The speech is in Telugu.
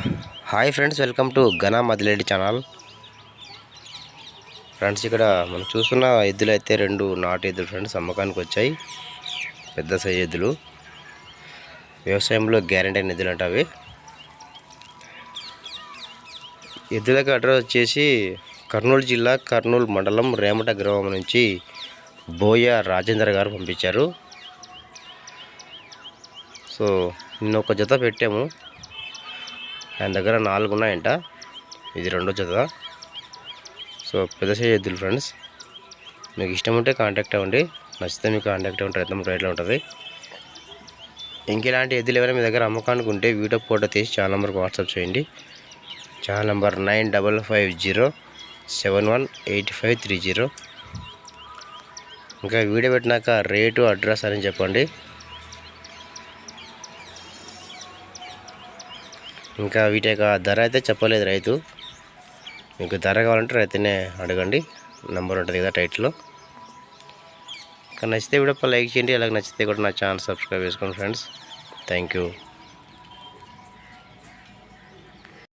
Hi friends, welcome to Ghana Madiledi channel. Friends, ఇక్కడ మనం చూస్తున్న ఎద్దులు అయితే రెండు నాటు ఎద్దులు ఫ్రెండ్స్ అమ్మకానికి వచ్చాయి. పెద్ద సైజు ఎద్దులు, వ్యవసాయంలో గ్యారెంటీ అయిన ఎద్దులు అంటే అవి. ఎద్దులకు అడ్రస్ వచ్చేసి కర్నూలు జిల్లా, కర్నూలు మండలం, రేమట గ్రామం నుంచి బోయ రాజేందర్ గారు పంపించారు. సో నిన్న ఒక జత పెట్టాము, ఆయన దగ్గర 4 ఉన్నాయంట. ఇది రెండో జత. సో పెద్ద సైజ్ ఎద్దులు ఫ్రెండ్స్. మీకు ఇష్టం ఉంటే కాంటాక్ట్ అవ్వండి, నచ్చితే మీకు కాంటాక్ట్ అవ్వండి. రైతు రేట్లో ఉంటుంది. ఇంకెలాంటి ఎద్దులు ఎవరైనా మీ దగ్గర అమ్మకానికి ఉంటే వీడియో ఫోటో తీసి ఛానల్ నెంబర్కి వాట్సాప్ చేయండి. Channel number 9550718530. ఇంకా వీడియో పెట్టినాక రేటు, అడ్రస్ అని చెప్పండి. ఇంకా వీటి యొక్క ధర అయితే చెప్పలేదు రైతు. మీకు ధర కావాలంటే రైతునే అడగండి, నెంబర్ ఉంటుంది కదా టైటిల్లో. ఇంకా నచ్చితే వీడియో లైక్ చేయండి. అలాగే నచ్చితే కూడా నా ఛానల్ సబ్స్క్రైబ్ చేసుకోండి ఫ్రెండ్స్. Thank you.